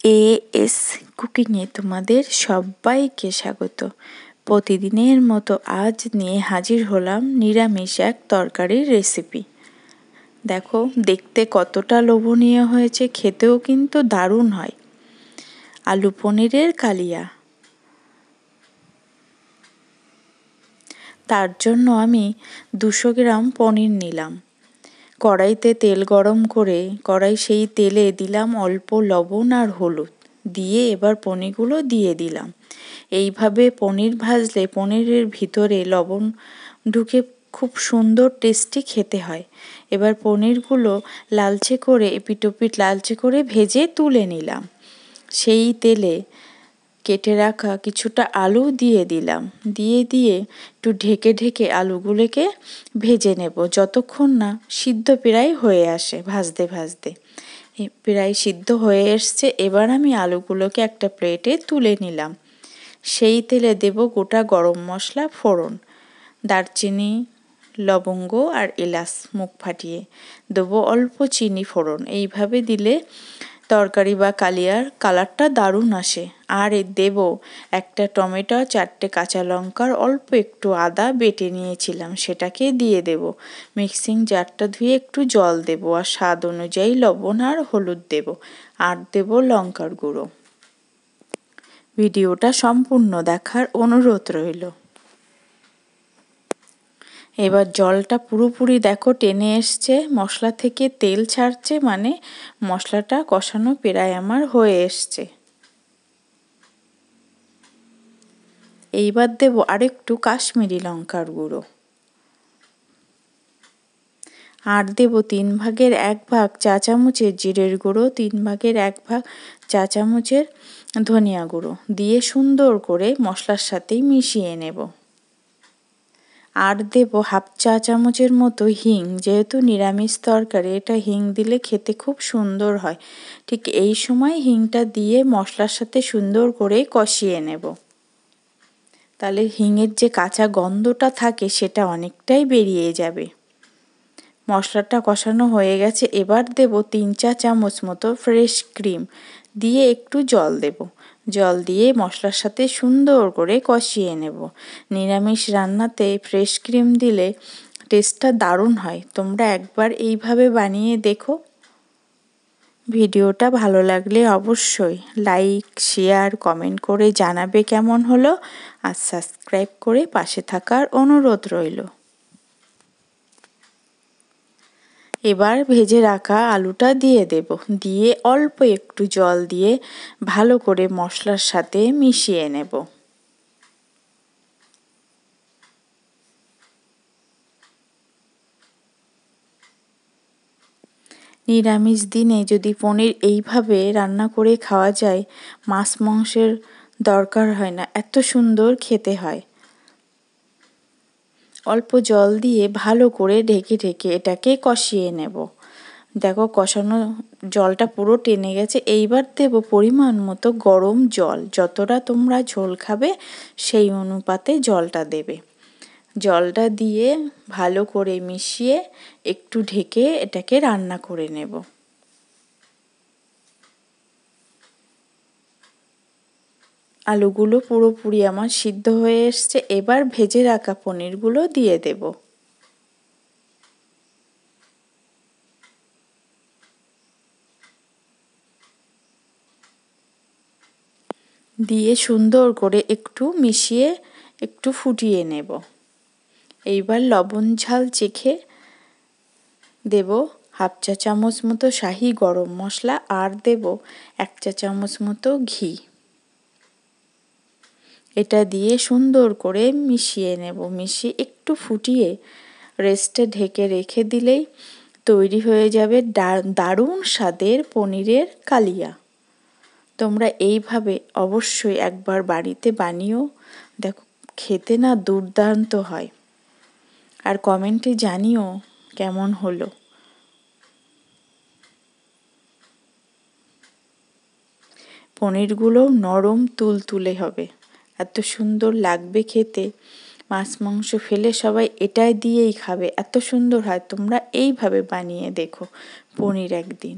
As কুকিংয়ে তোমাদের সবাইকে স্বাগত। প্রতিদিনের মতো আজ নিয়ে হাজির হলাম নিরামিষ এক তরকারির রেসিপি। দেখো দেখতে কতটা লোভনীয় হয়েছে, খেতেও কিন্তু দারুণ হয়। আলু পনিরের কালিয়া। তার জন্য আমি 200 গ্রাম পনির নিলাম। কড়াইতে তেল গরম করে সেই তেলে দিলাম অল্প লবণ আর হলুদ, দিয়ে এবার পনিরগুলো দিয়ে দিলাম। এইভাবে পনির ভাজলে পনিরের ভিতরে লবণ ঢুকে খুব সুন্দর টেস্টি খেতে হয়। এবার পনিরগুলো লালচে করে এপিটোপিট লালচে করে ভেজে তুলে নিলাম। সেই তেলে কেটে রাখা কিছুটা আলু দিয়ে দিলাম, দিয়ে একটু ঢেকে ঢেকে আলুগুলোকে ভেজে নেব যতক্ষণ না সিদ্ধ প্রায় হয়ে আসে। ভাজতে ভাজতে প্রায় সিদ্ধ হয়ে এসছে। এবার আমি আলুগুলোকে একটা প্লেটে তুলে নিলাম। সেই তেলে দেব গোটা গরম মশলা ফোড়ন, দারচিনি, লবঙ্গ আর এলাচ মুখ ফাটিয়ে দেবো অল্প চিনি ফোড়ন। এইভাবে দিলে তরকারি বা কালিয়ার কালারটা দারুণ আসে। আর দেব একটা টমেটো, 4টে কাঁচা লঙ্কার অল্প একটু আদা বেটে নিয়েছিলাম সেটাকে দিয়ে দেব। মিক্সিং জারটা ধুয়ে একটু জল দেব আর স্বাদ অনুযায়ী লবণ আর হলুদ দেব, আর দেব লঙ্কার গুঁড়ো। ভিডিওটা সম্পূর্ণ দেখার অনুরোধ রইল। এবার জলটা পুরোপুরি দেখো টেনে এসছে, মশলা থেকে তেল ছাড়ছে, মানে মশলাটা কষানো প্রায় আমার হয়ে এসছে। এইবার দেব আরেকটু কাশ্মীরি লঙ্কার গুঁড়ো, আর দেব 1/3 চা চামচের জিরের গুঁড়ো, 1/3 চা চামচের ধনিয়া গুঁড়ো দিয়ে সুন্দর করে মশলার সাথেই মিশিয়ে নেব। আর দেব 1/2 চা চামচের মতো হিং, যেহেতু নিরামিষ তরকারি এটা হিং দিলে খেতে খুব সুন্দর হয়। ঠিক এই সময় হিংটা দিয়ে মশলার সাথে সুন্দর করে কষিয়ে নেব। তাহলে হিঙের যে কাঁচা গন্ধটা থাকে সেটা অনেকটাই বেরিয়ে যাবে। মশলাটা কষানো হয়ে গেছে। এবার দেব 3-4 চামচ মতো ফ্রেশ ক্রিম, দিয়ে একটু জল দেব। জল দিয়ে মশলার সাথে সুন্দর করে কষিয়ে নেব। নিরামিষ রান্নাতে ফ্রেশ ক্রিম দিলে টেস্টটা দারুণ হয়। তোমরা একবার এইভাবে বানিয়ে দেখো। ভিডিওটা ভালো লাগলে অবশ্যই লাইক, শেয়ার, কমেন্ট করে জানাবে কেমন হলো, আর সাবস্ক্রাইব করে পাশে থাকার অনুরোধ রইল। এবার ভেজে রাখা আলুটা দিয়ে দেব, দিয়ে অল্প একটু জল দিয়ে ভালো করে মশলার সাথে মিশিয়ে নেব। নিরামিষ দিনে যদি পনির এইভাবে রান্না করে খাওয়া যায়, মাছ মাংসের দরকার হয় না, এত সুন্দর খেতে হয়। অল্প জল দিয়ে ভালো করে ঢেকে ঢেকে এটাকে কষিয়ে নেব। দেখো কষানো জলটা পুরো টেনে গেছে। এইবার দেব পরিমাণ মতো গরম জল, যতটা তোমরা ঝোল খাবে সেই অনুপাতে জলটা দেবে। জলটা দিয়ে ভালো করে মিশিয়ে একটু ঢেকে এটাকে রান্না করে নেব। আলুগুলো পুরোপুরি আমার সিদ্ধ হয়ে এসছে। এবার ভেজে রাখা পনিরগুলো দিয়ে দেব। দিয়ে সুন্দর করে একটু মিশিয়ে একটু ফুটিয়ে নেব। এইবার লবণ ঝাল চেখে দেব 1/2 চা চামচ মতো শাহি গরম মশলা, আর দেব 1 চা চামচ মতো ঘি। এটা দিয়ে সুন্দর করে মিশিয়ে নেব। মিশিয়ে একটু ফুটিয়ে রেস্টে ঢেকে রেখে দিলেই তৈরি হয়ে যাবে দারুণ স্বাদের পনিরের কালিয়া। তোমরা এইভাবে অবশ্যই একবার বাড়িতে বানিও দেখো, খেতে না দুর্দান্ত হয়। আর কমেন্টে জানিও কেমন হলো। পনিরগুলো নরম তুলতুলে হবে, এত সুন্দর লাগবে খেতে। মাছ মাংস ফেলে সবাই এটাই দিয়েই খাবে, এত সুন্দর হয়। তোমরা এইভাবে বানিয়ে দেখো পনির একদিন।